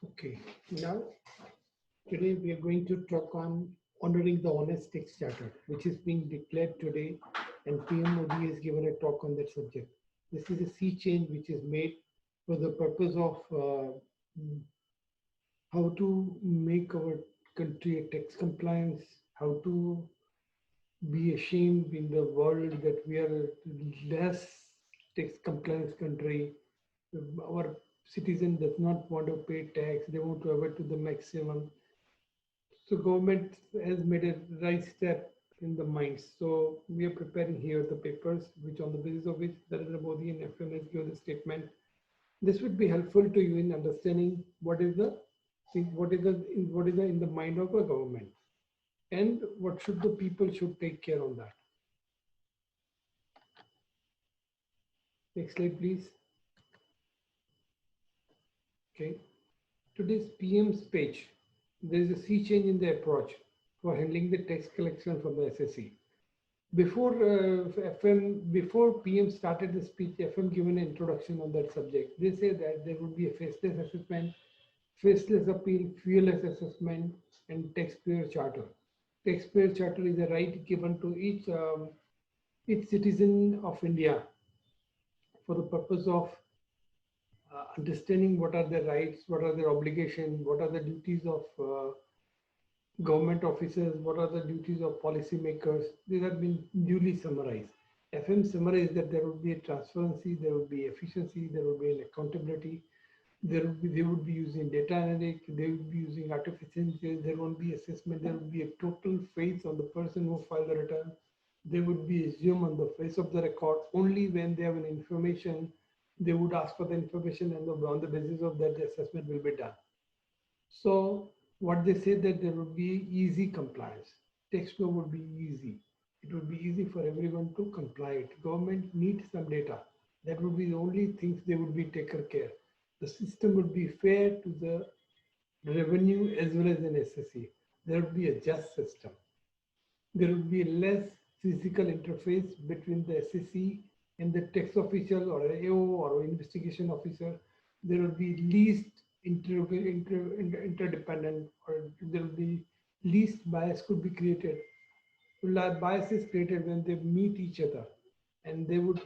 Okay, now today we are going to talk on honoring the honest tax charter, which is being declared today, and PM Modi has given a talk on that subject. This is a sea change which is made for the purpose of how to make our country a tax compliance, how to be ashamed in the world that we are a less tax compliance country. Our citizen does not want to pay tax; they want to avoid to the maximum. So government has made a right step in the minds. So we are preparing here the papers, which on the basis of which Narendra Modi and FM has given the statement. This would be helpful to you in understanding what is the in the mind of a government and what should the people should take care on that. Next slide, please. Okay. Today's PM's page, there is a sea change in the approach for handling the tax collection from the SSC. Before PM started the speech, FM given an introduction on that subject. They say that there would be a faceless assessment, faceless appeal, fearless assessment, and taxpayer charter. Taxpayer charter is a right given to each citizen of India for the purpose of understanding what are their rights, what are their obligations, what are the duties of government officers, what are the duties of policymakers. These have been duly summarized. FM summarized that there would be a transparency, there would be efficiency, there would be an accountability, they would be using data analytics, they would be using artificial intelligence, there won't be assessment, there would be a total faith on the person who filed the return. They would be assumed on the face of the record only when they have an information. They would ask for the information, and on the basis of that, the assessment will be done. So what they say that there would be easy compliance. Tax flow would be easy. It would be easy for everyone to comply. Government needs some data. That would be the only things they would be taken care. The system would be fair to the revenue as well as an SSC. There would be a just system. There would be less physical interface between the SSC and the tax official or AO or investigation officer. There would be least interdependent, or there will be least bias could be created. Bias is created when they meet each other, and there would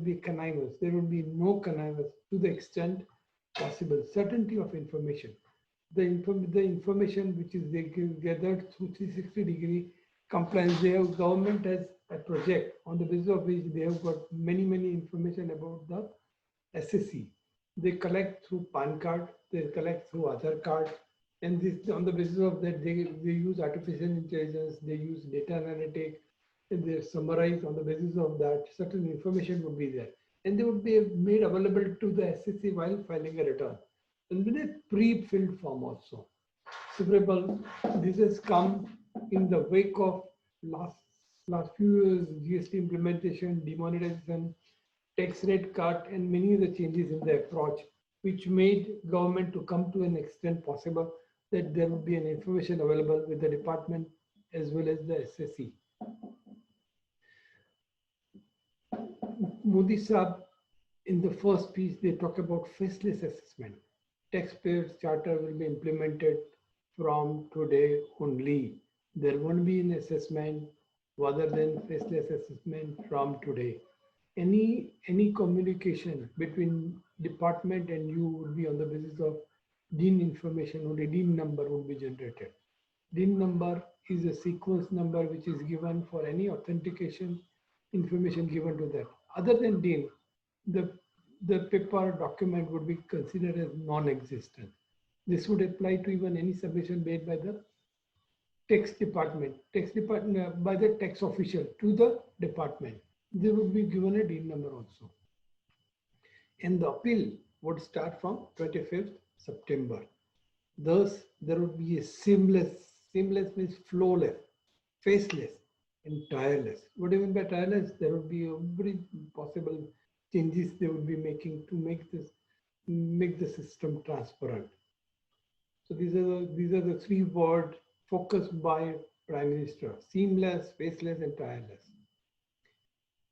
be connivance. There would be no connivance to the extent possible. Certainty of information. The information which is they gathered through 360-degree compliance. Government has a project on the basis of which they have got many information about the SSC. They collect through PAN card, they collect through Aadhaar card, and this on the basis of that they use artificial intelligence, they use data analytics, and they summarize on the basis of that certain information would be there, and they would be made available to the SSC while filing a return, and with a pre-filled form also. Several this has come in the wake of last few years GST implementation, demonetization, tax rate cut, and many of the changes in the approach, which made government to come to an extent possible that there would be an information available with the department as well as the SSC. Modi Saab, in the first piece, they talk about faceless assessment. Taxpayers charter will be implemented from today only. There won't be an assessment rather than faceless assessment from today. Any communication between department and you would be on the basis of DIN information, only DIN number would be generated. DIN number is a sequence number which is given for any authentication information given to that. Other than DIN, the paper document would be considered as non-existent. This would apply to even any submission made by the tax department by the tax official to the department. They would be given a DIN number also. And the appeal would start from 25th September. Thus, there would be a seamless means flawless, faceless, and tireless. What do you mean by tireless? There would be every possible changes they would be making to make the system transparent. So these are the three words focused by Prime Minister: seamless, faceless, and tireless.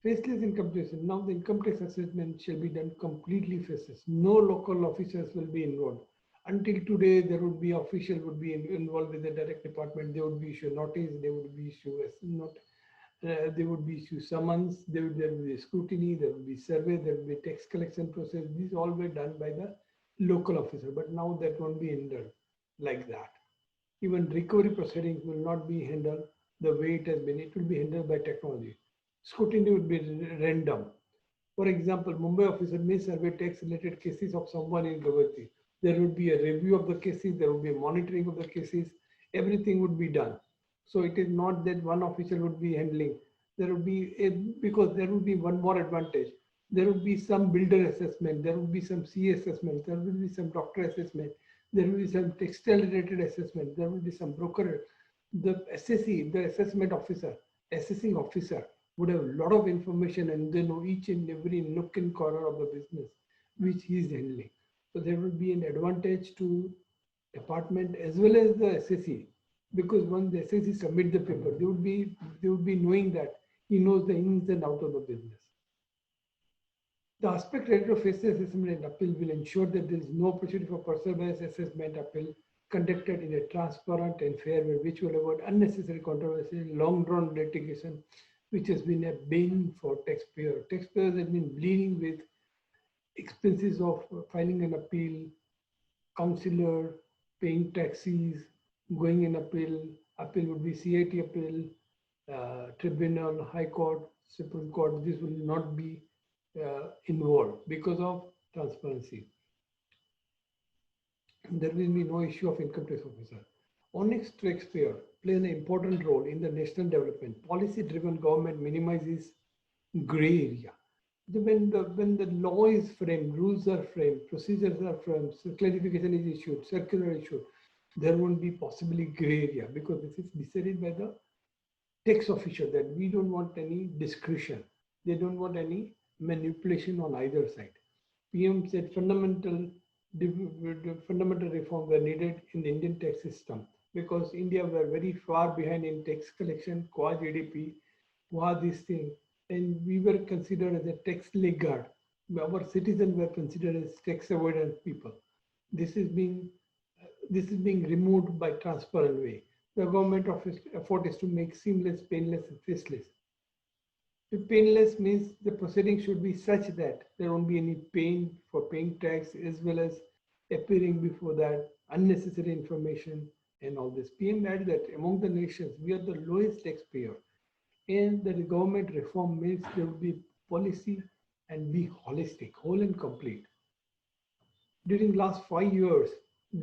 Faceless income tax. Now the income tax assessment shall be done completely faceless. No local officers will be involved. Until today, there would be official would be involved with the direct department. They would be issue notice. They would be issue not. They would be issue summons. There would be scrutiny. There would be survey. There would be tax collection process. These all were done by the local officer. But now that won't be hindered like that. Even recovery proceedings will not be handled the way it has been. It will be handled by technology. Scrutiny would be random. For example, Mumbai officer may survey tax-related cases of someone in Guwahati. There would be a review of the cases, there would be a monitoring of the cases, everything would be done. So it is not that one official would be handling. There would be, because there would be one more advantage. There would be some builder assessment, there would be some CA assessment, there will be some doctor assessment, there will be some textile related assessment, there will be some broker. The SSE, the assessment officer, assessing officer, would have a lot of information and they know each and every nook and corner of the business which he is handling. So there will be an advantage to department as well as the SSE, because once the SSE submit the paper, they would be knowing that he knows the ins and outs of the business. The aspect ratio of faceless assessment and appeal will ensure that there is no opportunity for personal bias assessment appeal conducted in a transparent and fair way, which will avoid unnecessary controversy, long drawn litigation, which has been a bane for taxpayers. Taxpayers have been bleeding with expenses of filing an appeal, counselor, paying taxis, going in appeal. Appeal would be CIT appeal, tribunal, high court, Supreme Court. This will not be involved because of transparency. There will be no issue of income tax officer. Honest taxpayer play an important role in the national development. Policy-driven government minimizes gray area. When the law is framed, rules are framed, procedures are framed, so clarification is issued, circular issued, there won't be possibly gray area because this is decided by the tax official that we don't want any discretion. They don't want any manipulation on either side. PM said fundamental reforms were needed in the Indian tax system because India were very far behind in tax collection, qua GDP, qua this thing, and we were considered as a tax laggard. Our citizens were considered as tax avoidant people. This is being removed by transparent way. The government effort is to make seamless, painless, and faceless. Painless means the proceeding should be such that there won't be any pain for paying tax as well as appearing before that, unnecessary information and all this. PM added that among the nations, we are the lowest taxpayer and the government reform means there will be policy and be holistic, whole and complete. During last 5 years,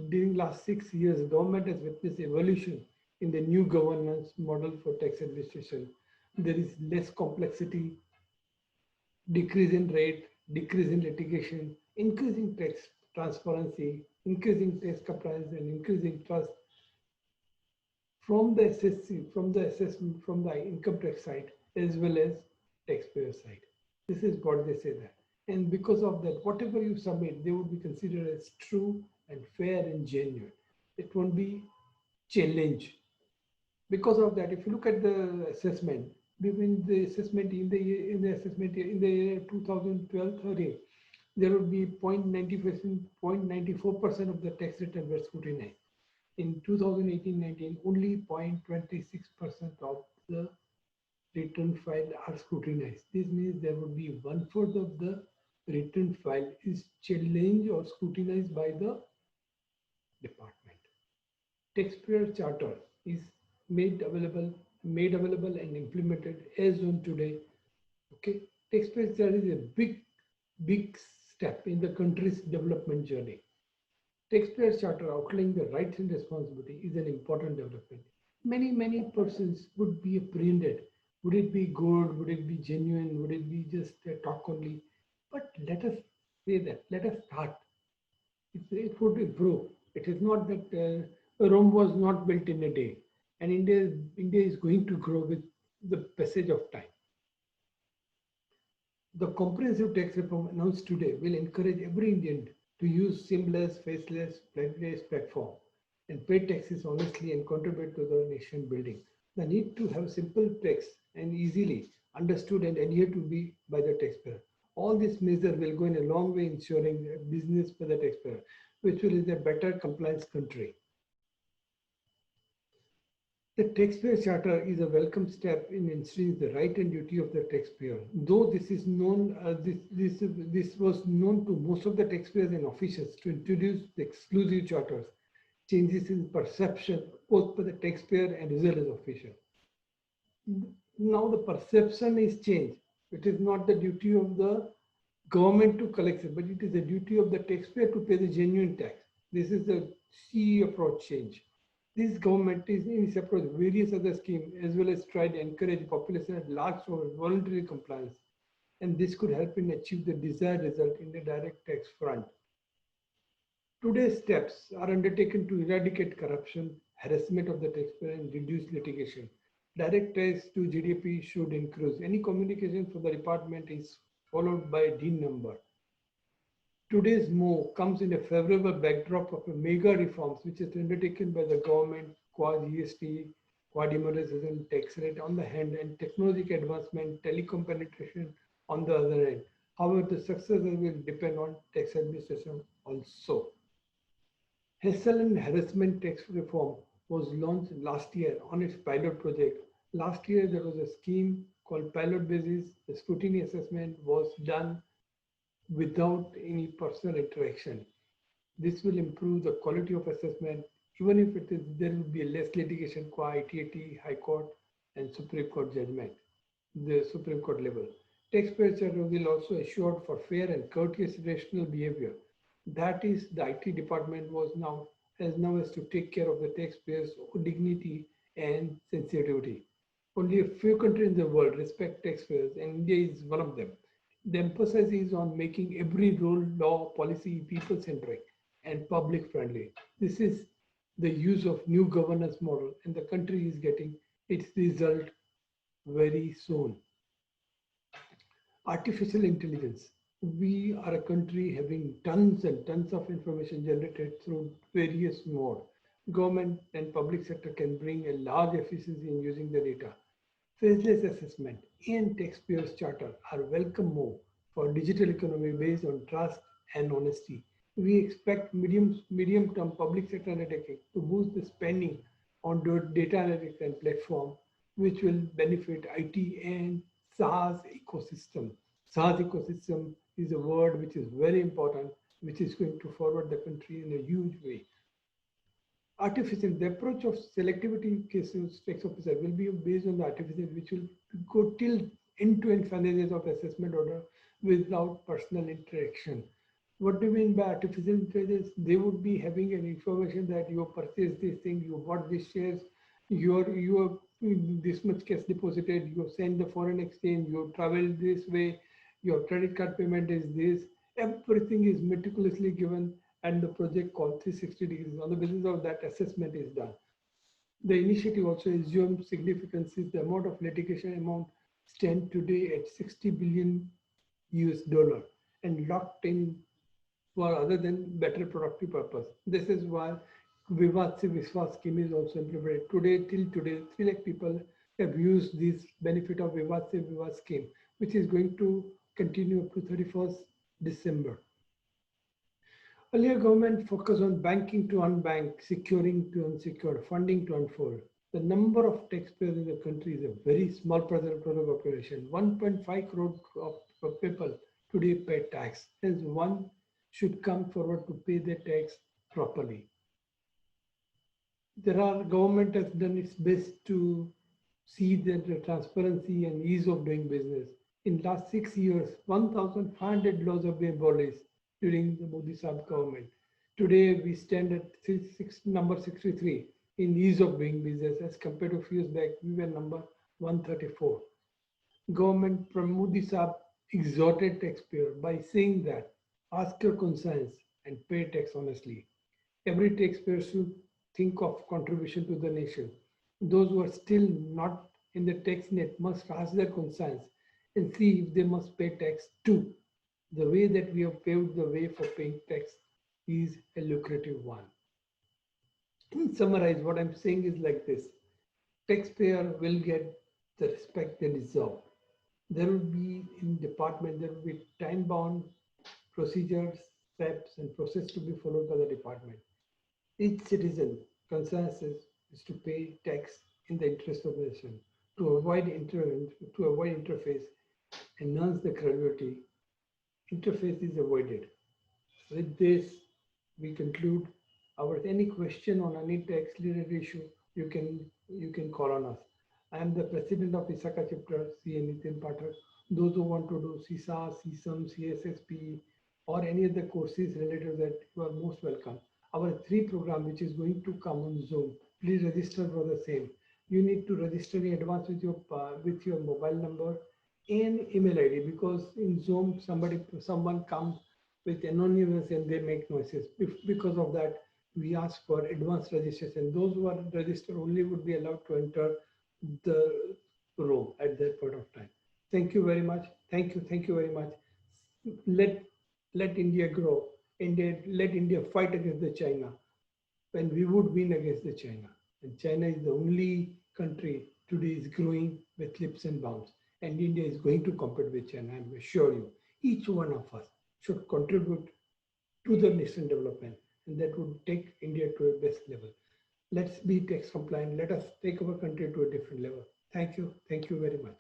during last 6 years, government has witnessed evolution in the new governance model for tax administration. There is less complexity, decrease in rate, decrease in litigation, increasing tax transparency, increasing tax compliance, and increasing trust from the SSC, from the assessment, from the income tax side, as well as taxpayer side. This is what they say that. And because of that, whatever you submit, they would be considered as true and fair and genuine. It won't be challenged. Because of that, if you look at the assessment, between the assessment in the year 2012-13, there would be 0.94% of the tax return were scrutinized. In 2018-19, only 0.26% of the return file are scrutinized. This means there would be 1/4 of the return file is challenged or scrutinized by the department. Taxpayer charter is made available and implemented as on today. Okay, taxpayer charter is a big step in the country's development journey. Taxpayer charter outlining the rights and responsibility is an important development. Many persons would be apprehended. Would it be good? Would it be genuine? Would it be just a talk only? But let us say that. Let us start. It would improve. It is not that Rome was not built in a day, and India is going to grow with the passage of time. The comprehensive tax reform announced today will encourage every Indian to use seamless, faceless, blood-based platform and pay taxes honestly and contribute to the nation building. The need to have simple tax and easily understood and adhered to by the taxpayer. All these measures will go in a long way ensuring business for the taxpayer. which will is a better compliance country. The taxpayer charter is a welcome step in ensuring the right and duty of the taxpayer. Though this is known, this was known to most of the taxpayers and officials to introduce the exclusive charters, changes in perception both by the taxpayer and as well as official. Now the perception is changed. It is not the duty of the government to collect it, but it is the duty of the taxpayer to pay the genuine tax. This is the key approach change. This government is in its approach various other schemes as well as try to encourage population at large for voluntary compliance, and this could help in achieve the desired result in the direct tax front. Today's steps are undertaken to eradicate corruption, harassment of the taxpayer, and reduce litigation. Direct tax to GDP should increase. Any communication from the department is followed by a DIN number. Today's move comes in a favorable backdrop of a mega reforms which is undertaken by the government, Quad GST, Quad demonetization, tax rate on the hand, and technological advancement, telecom penetration on the other end. However, the success will depend on tax administration also. Hassle and harassment tax reform was launched last year on its pilot project. Last year, there was a scheme called pilot basis. The scrutiny assessment was done without any personal interaction. This will improve the quality of assessment, even if it is there will be less litigation qua ITAT, High Court, and Supreme Court judgment, the Supreme Court level. Taxpayers will also assure for fair and courteous rational behavior. That is, the IT department has to take care of the taxpayers' dignity and sensitivity. Only a few countries in the world respect taxpayers, and India is one of them. The emphasis is on making every rule, law, policy people-centric and public-friendly. This is the use of new governance model, and the country is getting its result very soon. Artificial intelligence. We are a country having tons and tons of information generated through various modes. Government and public sector can bring a large efficiency in using the data. Faceless assessment and taxpayers charter are welcome move for digital economy based on trust and honesty. We expect medium-term public sector undertaking to boost the spending on data analytics and platform, which will benefit IT and SaaS ecosystem. SaaS ecosystem is a word which is very important, which is going to forward the country in a huge way. The approach of selectivity cases tax officer will be based on the artificial, which will go till end-to-end phases of assessment order without personal interaction. What do you mean by artificial intelligence? They would be having an information that you purchased this thing, you bought these shares, you have this much cash deposited, you send the foreign exchange, you traveled this way, your credit card payment is this. Everything is meticulously given, and the project called 360 degrees. On the basis of that, assessment is done. The initiative also assumes significance. The amount of litigation amount stand today at 60 billion US dollar and locked in for other than better productive purpose. This is why Vivad Se Vishwas scheme is also implemented. Till today, 3 lakh people have used this benefit of Vivad Se Vishwas scheme, which is going to continue up to 31st December. Earlier government focused on banking to unbanked, securing to unsecured, funding to unfold. The number of taxpayers in the country is a very small percentage of total population. 1.5 crore of people today pay tax. Hence, one should come forward to pay their tax properly. Government has done its best to see that the transparency and ease of doing business. In last 6 years, 1,500 laws have been abolished during the Modi Saab government. Today, we stand at number 63 in ease of doing business. As compared to a few years back, we were number 134. Government from Modi Saab exhorted taxpayer by saying that ask your conscience and pay tax honestly. Every taxpayer should think of contribution to the nation. Those who are still not in the tax net must ask their conscience and see if they must pay tax too. The way that we have paved the way for paying tax is a lucrative one. To summarize, what I'm saying is like this. Taxpayer will get the respect they deserve. There will be in department, there will be time-bound procedures, steps and process to be followed by the department. Each citizen consensus is to pay tax in the interest of the nation, to avoid interface, enhance the credibility. Interface is avoided. With this, we conclude our any question on any tax related issue, you can call on us. I am the president of ISACA chapter, CA NITIN PATHAK. Those who want to do CISA, CSAM, CSSP, or any other courses related to that, you are most welcome. Our 3 program, which is going to come on Zoom, please register for the same. You need to register in advance with your mobile number and email ID, because in Zoom someone comes with anonymous and they make noises. Because of that, we ask for advanced registration. Those who are registered only would be allowed to enter the room at that point of time. Thank you very much. Thank you very much. Let let India grow. Let India fight against the China when we would win against the China. And China is the only country today is growing with leaps and bounds. And India is going to compete with China, I assure you. Each one of us should contribute to the nation development, and that would take India to a best level. Let's be tax compliant. Let us take our country to a different level. Thank you. Thank you very much.